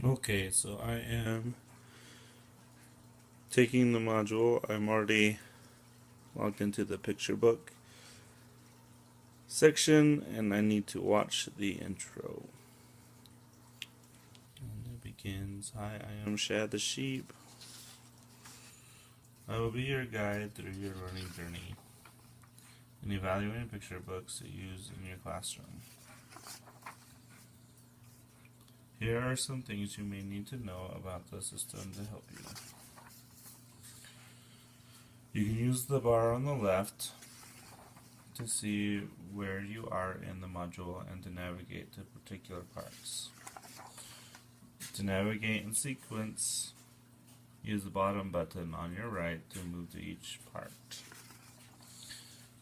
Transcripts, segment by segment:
Okay, so I am taking the module. I'm already logged into the picture book section and I need to watch the intro. And it begins, "Hi, I am Shad the Sheep. I will be your guide through your learning journey in evaluating picture books to use in your classroom. Here are some things you may need to know about the system to help you. You can use the bar on the left to see where you are in the module and to navigate to particular parts. To navigate in sequence, use the bottom button on your right to move to each part.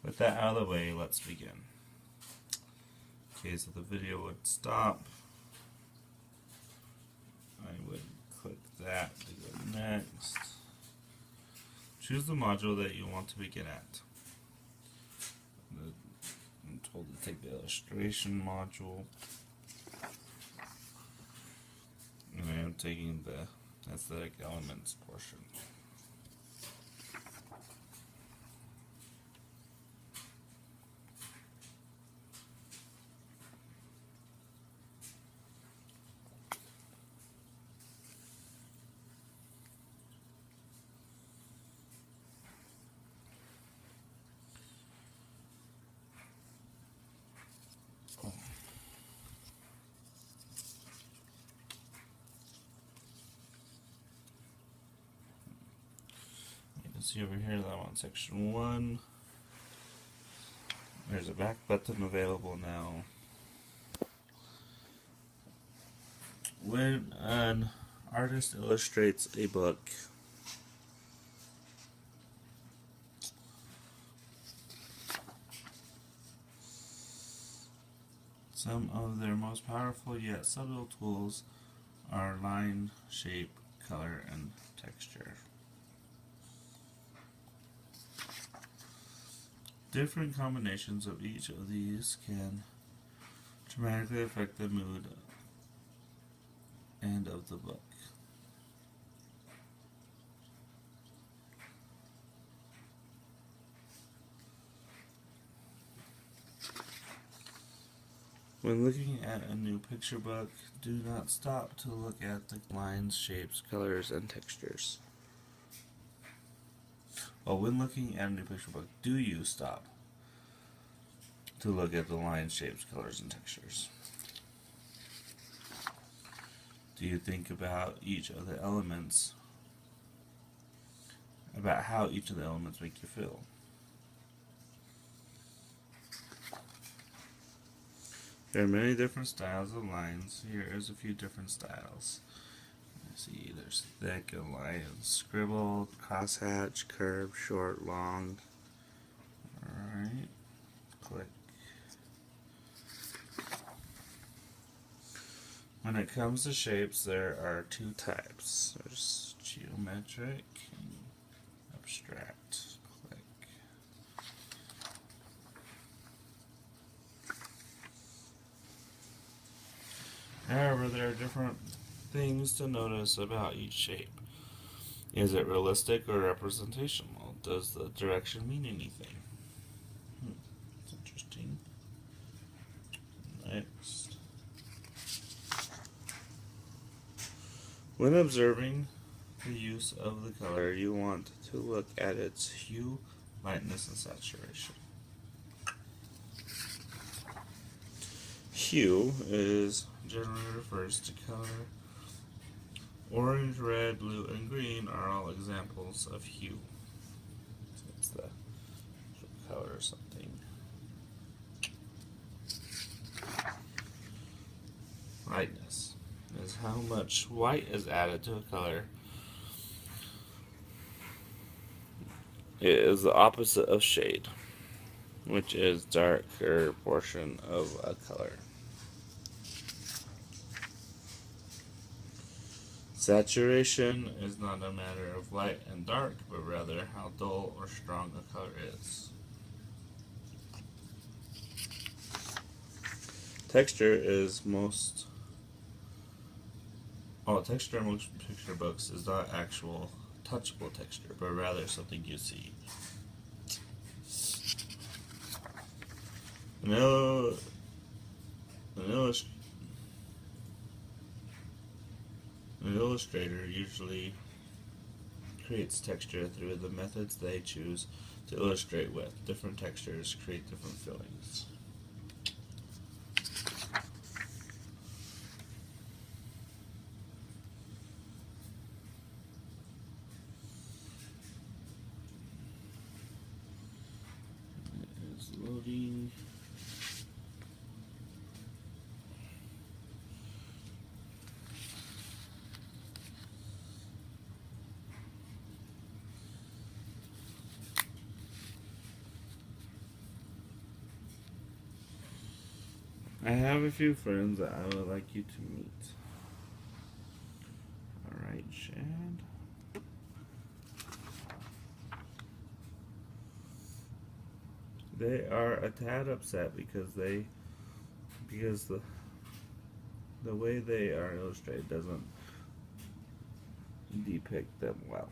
With that out of the way, let's begin." Okay, so the video would stop. I would click that to go next. Choose the module that you want to begin at. I'm told to take the illustration module. And I am taking the aesthetic elements portion. You can see over here that I'm on section 1. There's a back button available now. When an artist illustrates a book, some of their most powerful yet subtle tools are line, shape, color, and texture. Different combinations of each of these can dramatically affect the mood and of the book. When looking at a new picture book, do not stop to look at the lines, shapes, colors, and textures. Well, when looking at a new picture book, do you stop to look at the lines, shapes, colors, and textures? Do you think about each of the elements, about how each of the elements make you feel? There are many different styles of lines. Here is a few different styles. Let's see, there's thick, a line, scribbled, crosshatch, curved, short, long. Alright, click. When it comes to shapes, there are two types. There's geometric and abstract. Click. However, there are different things to notice about each shape. Is it realistic or representational? Does the direction mean anything? That's interesting. Next. When observing the use of the color, you want to look at its hue, lightness, and saturation. Hue is generally refers to color. Orange, red, blue, and green are all examples of hue. So it's the color or something. Lightness is how much white is added to a color. It is the opposite of shade, which is darker portion of a color. Saturation is not a matter of light and dark, but rather how dull or strong a color is. Texture is Oh, texture in motion picture books is not actual touchable texture, but rather something you see. An, il- an, illust- an illustrator usually creates texture through the methods they choose to illustrate with. Different textures create different feelings. It is loading. I have a few friends that I would like you to meet. Alright, Shad. They are a tad upset because the way they are illustrated doesn't depict them well.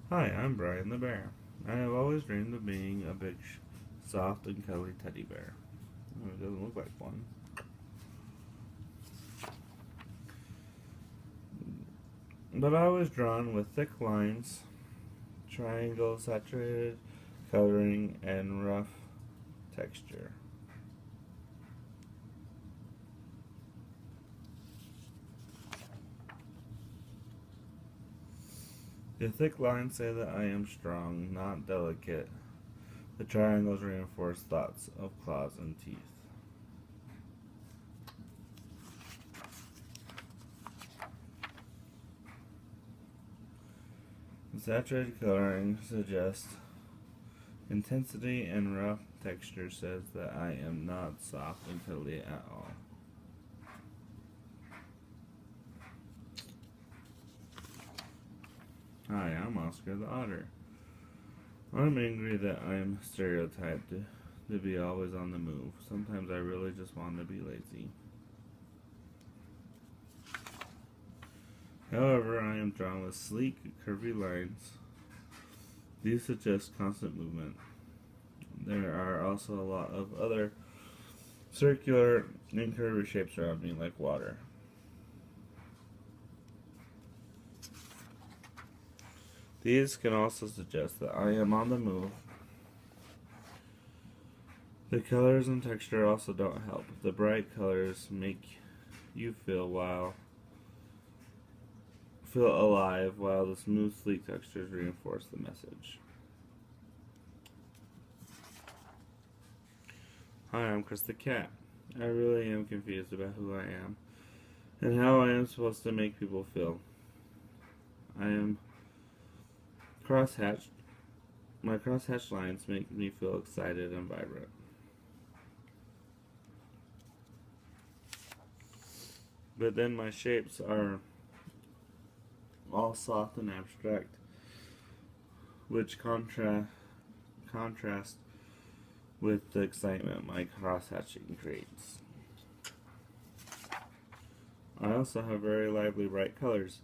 Hi, I'm Brian the Bear. I have always dreamed of being a big, soft and cuddly teddy bear. Oh, it doesn't look like one. But I was drawn with thick lines, triangles, saturated coloring, and rough texture. The thick lines say that I am strong, not delicate. The triangles reinforce thoughts of claws and teeth. The saturated coloring suggests intensity, and rough texture says that I am not soft and cuddly at all. Hi, I'm Oscar the Otter. I'm angry that I'm stereotyped to be always on the move. Sometimes I really just want to be lazy. However, I am drawn with sleek, curvy lines. These suggest constant movement. There are also a lot of other circular and curvy shapes around me, like water. These can also suggest that I am on the move. The colors and texture also don't help. The bright colors make you feel alive, while the smooth, sleek textures reinforce the message. Hi, I'm Chris the Cat. I really am confused about who I am and how I am supposed to make people feel. I am crosshatched. My crosshatched lines make me feel excited and vibrant. But then my shapes are all soft and abstract, which contrast with the excitement my cross-hatching creates. I also have very lively, bright colors.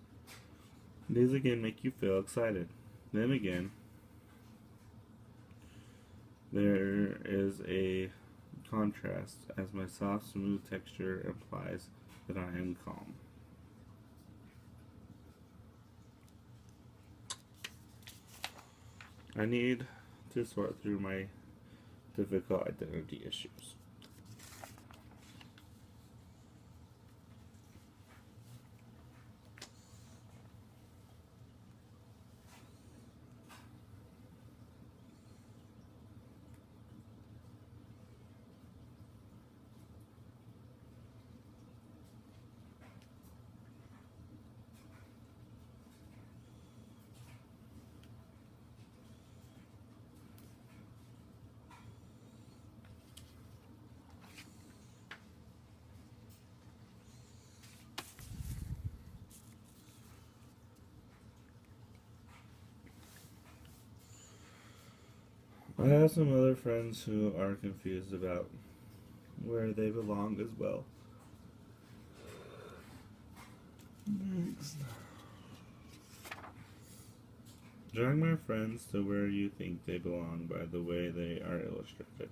These again make you feel excited. Then again, there is a contrast, as my soft, smooth texture implies that I am calm. I need to sort through my difficult identity issues. I have some other friends who are confused about where they belong as well. Next. Drag my friends to where you think they belong by the way they are illustrated.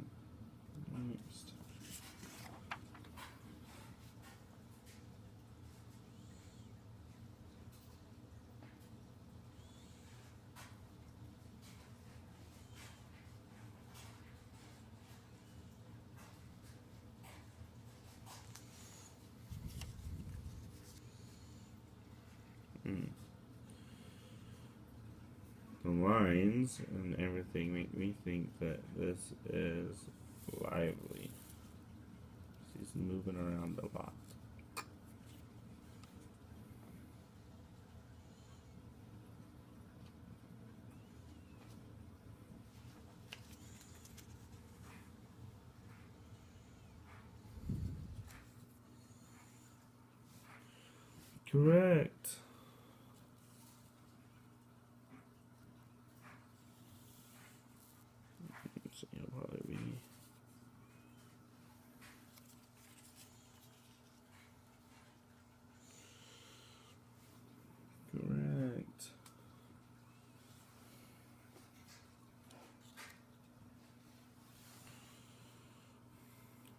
Next. The lines and everything make me think that this is lively. She's moving around a lot. Correct. So it'll probably be correct.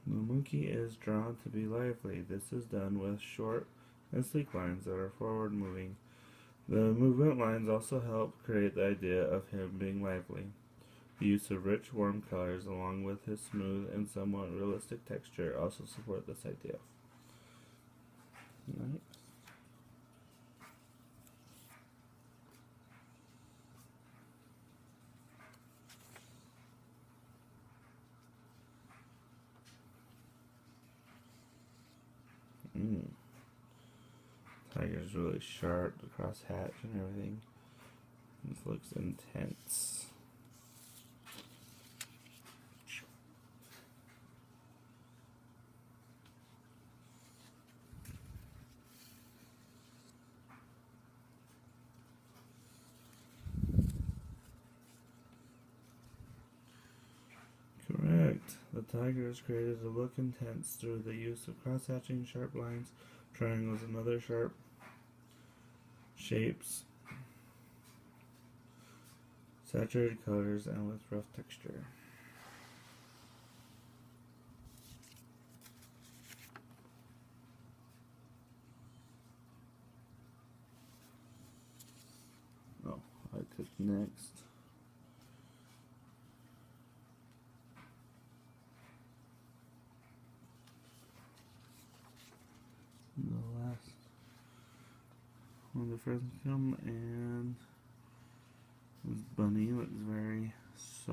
The monkey is drawn to be lively. This is done with short and sleek lines that are forward moving. The movement lines also help create the idea of him being lively. The use of rich, warm colors along with his smooth and somewhat realistic texture also support this idea. Right. Tiger's really sharp, the cross hatch and everything. This looks intense. Correct. The tiger is created to look intense through the use of cross-hatching, sharp lines, triangles, and other sharp shapes, saturated colors, and with rough texture. Oh, I click next. The last one of the friends come, and this bunny looks very soft.